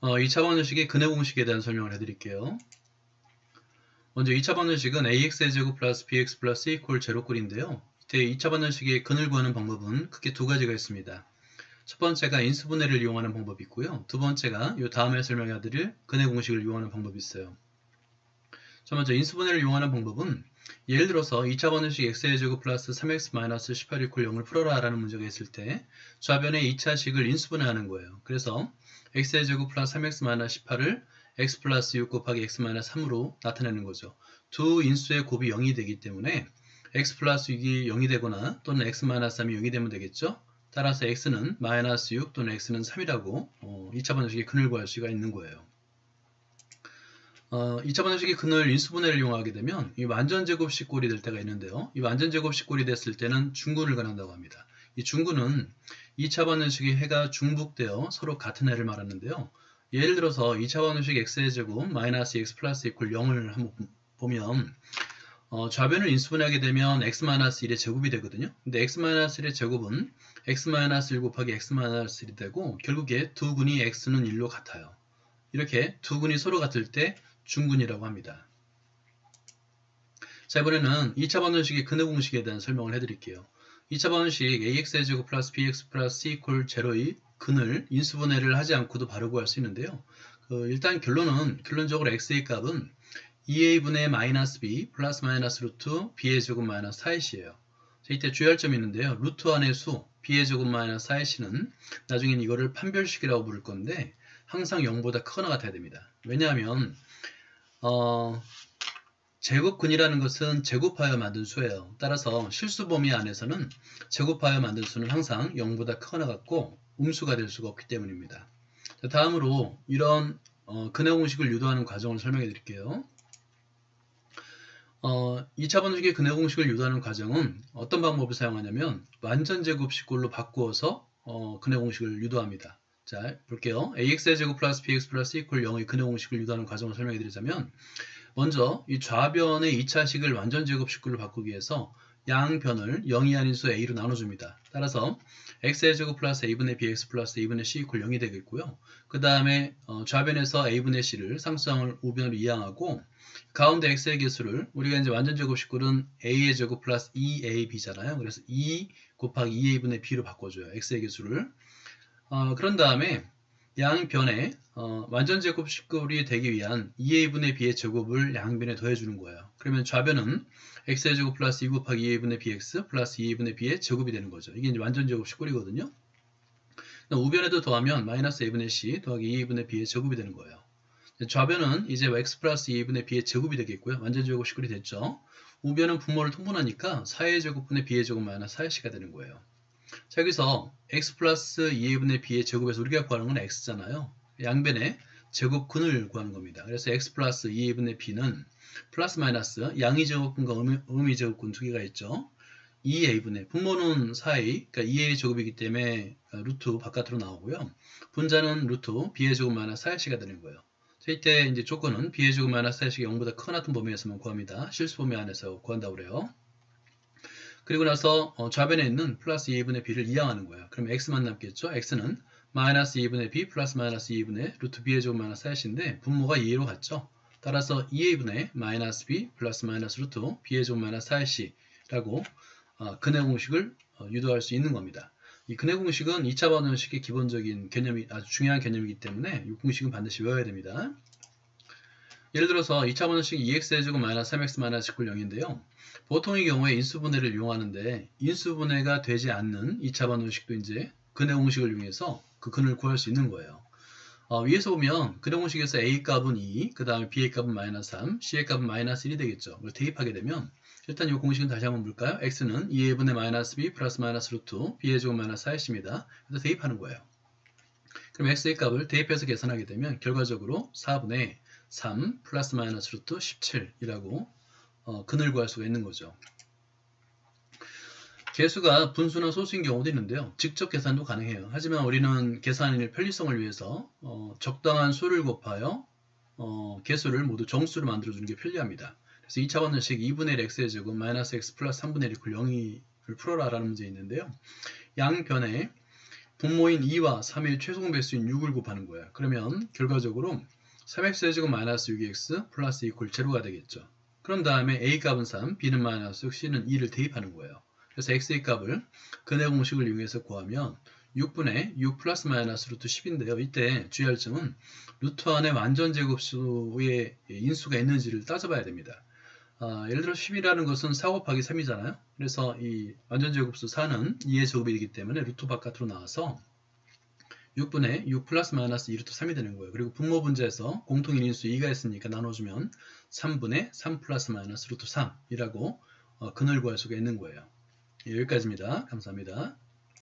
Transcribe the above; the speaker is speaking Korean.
2차 방정식의 근해 공식에 대한 설명을 해드릴게요. 먼저 2차 방정식은 ax의 제곱 플러스 bx 플러스 이퀄 제로꼴인데요. 이때 2차 방정식의 근을 구하는 방법은 크게 두 가지가 있습니다. 첫 번째가 인수분해를 이용하는 방법이 있고요. 두 번째가 이 다음에 설명해드릴 근해 공식을 이용하는 방법이 있어요. 자, 먼저 인수분해를 이용하는 방법은 예를 들어서 2차 방정식 x의 제곱 플러스 3x 마이너스 18 이퀄 0을 풀어라 라는 문제가 있을 때 좌변의 2차식을 인수분해하는 거예요. 그래서 x의 제곱 플러스 3x 마이너스 18을 x 플러스 6 곱하기 x 마이너스 3으로 나타내는 거죠. 두 인수의 곱이 0이 되기 때문에 x 플러스 6이 0이 되거나 또는 x 마이너스 3이 0이 되면 되겠죠. 따라서 x는 마이너스 6 또는 x는 3이라고 2차 방정식의 근을 구할 수가 있는 거예요. 2차 방정식의 근을 인수분해를 이용하게 되면 이 완전제곱식 꼴이 될 때가 있는데요. 이 완전제곱식 꼴이 됐을 때는 중근을 가능한다고 합니다. 이 중근은 2차 방정식의 해가 중복되어 서로 같은 해를 말하는데요. 예를 들어서 2차 방정식 x의 제곱 마이너스 x 플러스 이퀄 0을 한번 보면 좌변을 인수분해하게 되면 x-1의 제곱이 되거든요. 근데 x-1의 제곱은 x-1 곱하기 x-1이 되고 결국에 두 근이 x는 1로 같아요. 이렇게 두 근이 서로 같을 때 중근이라고 합니다. 자, 이번에는 2차 방정식의 근해 공식에 대한 설명을 해드릴게요. 2차 방정식 ax의 제곱 플러스 bx 플러스 c 이퀄 제로의 근을 인수분해를 하지 않고도 바로 구할 수 있는데요. 일단 결론적으로 x의 값은 2a분의 마이너스 b 플러스 마이너스 루트 b의 제곱 마이너스 4ac예요. 이때 주의할 점이 있는데요. 루트 안의 수 b의 제곱 마이너스 4ac는 나중엔 이거를 판별식이라고 부를 건데 항상 0보다 크거나 같아야 됩니다. 왜냐하면 제곱근이라는 것은 제곱하여 만든 수예요. 따라서 실수 범위 안에서는 제곱하여 만든 수는 항상 0보다 크거나 같고 음수가 될 수가 없기 때문입니다. 자, 다음으로 이런 근해 공식을 유도하는 과정을 설명해 드릴게요. 2차 방정식의 근해 공식을 유도하는 과정은 어떤 방법을 사용하냐면 완전제곱식꼴로 바꾸어서 근해 공식을 유도합니다. 자, 볼게요. ax의 제곱 플러스 bx 플러스 이퀄 0의 근해 공식을 유도하는 과정을 설명해 드리자면 먼저 이 좌변의 2차식을 완전제곱식꼴로 바꾸기 위해서 양변을 0이 아닌 수 a로 나눠줍니다. 따라서 x의 제곱 플러스 a분의 bx 플러스 a분의 c 이퀄 0이 되겠고요. 그 다음에 좌변에서 a분의 c를 상수항을 우변으로 이항하고 가운데 x의 개수를 우리가 이제 완전제곱식꼴은 a의 제곱 플러스 2ab잖아요. 그래서 2 곱하기 2a분의 b로 바꿔줘요. x의 개수를. 그런 다음에 양변에 완전제곱식꼴이 되기 위한 2a분의 b의 제곱을 양변에 더해주는 거예요. 그러면 좌변은 x의 제곱 플러스 2 곱하기 2a분의 bx 플러스 2a분의 b의 제곱이 되는 거죠. 이게 이제 완전제곱식꼴이거든요. 우변에도 더하면 마이너스 a분의 c 더하기 2a분의 b의 제곱이 되는 거예요. 좌변은 이제 x 플러스 2a분의 b의 제곱이 되겠고요. 완전제곱식꼴이 됐죠. 우변은 분모를 통분하니까 4의 제곱분의 b의 제곱 마이너스 4c가 되는 거예요. 자, 여기서 x 플러스 2a분의 b의 제곱에서 우리가 구하는 건 x잖아요. 양변의 제곱근을 구하는 겁니다. 그래서 x 플러스 2a분의 b는 플러스 마이너스 양의 제곱근과 음의 제곱근 두 개가 있죠. 2a분의 분모는 4a, 그러니까 2a 제곱이기 때문에 루트 바깥으로 나오고요. 분자는 루트 b의 제곱 마이너스 4ac가 되는 거예요. 자, 이때 이제 조건은 b의 제곱 마이너스 4ac이 0보다 크거나 같은 범위에서만 구합니다. 실수 범위 안에서 구한다고 그래요. 그리고 나서 좌변에 있는 플러스 2분의 b를 이항하는 거예요. 그럼 x만 남겠죠. x는 마이너스 2분의 b 플러스 마이너스 2분의 루트 b의 제곱 마이너스 4인데 분모가 2로 같죠. 따라서 2a분의 마이너스 b 플러스 마이너스 루트 b의 제곱 마이너스 4c라고 근해 공식을 유도할 수 있는 겁니다. 이 근해 공식은 2차 방정식의 기본적인 개념이 아주 중요한 개념이기 때문에 이 공식은 반드시 외워야 됩니다. 예를 들어서 2차 방정식 2x의 제곱 마이너스 3x 마이너스 19 0인데요. 보통의 경우에 인수분해를 이용하는데 인수분해가 되지 않는 2차 방정식도 이제 근해 공식을 이용해서 그 근을 구할 수 있는 거예요. 위에서 보면 근해 공식에서 a 값은 2, 그 다음에 b의 값은 마이너스 3, c의 값은 마이너스 1이 되겠죠. 그걸 대입하게 되면 일단 이 공식은 다시 한번 볼까요? x는 2a분의 마이너스 b 플러스 마이너스 루트 b의 제곱 마이너스 4c입니다. 그래서 대입하는 거예요. 그럼 x의 값을 대입해서 계산하게 되면 결과적으로 4분의 3 플러스 마이너스 루트 17이라고 근을 구할 수가 있는 거죠. 개수가 분수나 소수인 경우도 있는데요. 직접 계산도 가능해요. 하지만 우리는 계산의 편리성을 위해서 적당한 수를 곱하여 개수를 모두 정수로 만들어주는 게 편리합니다. 그래서 2차 방정식 2분의 1 x의 제곱 마이너스 x 플러스 3분의 1 이퀄 0을 풀어라 라는 문제 있는데요. 양변에 분모인 2와 3의 최종 배수인 6을 곱하는 거야. 그러면 결과적으로 3x제곱 마이너스 6x 플러스 이퀄 제로가 되겠죠. 그런 다음에 a 값은 3, b는 마이너스 6, c는 2를 대입하는 거예요. 그래서 x의 값을 근해 공식을 이용해서 구하면 6분의 6 플러스 마이너스 루트 10인데요. 이때 주의할 점은 루트 안에 완전 제곱수의 인수가 있는지를 따져봐야 됩니다. 예를 들어 10이라는 것은 4 곱하기 3이잖아요. 그래서 이 완전 제곱수 4는 2의 제곱이 되기 때문에 루트 바깥으로 나와서 6분의 6 플러스 마이너스 2루트 3이 되는 거예요. 그리고 분모 분자에서 공통인 인수 2가 있으니까 나눠주면 3분의 3 플러스 마이너스 루트 3이라고 근을 구할 수가 있는 거예요. 여기까지입니다. 감사합니다.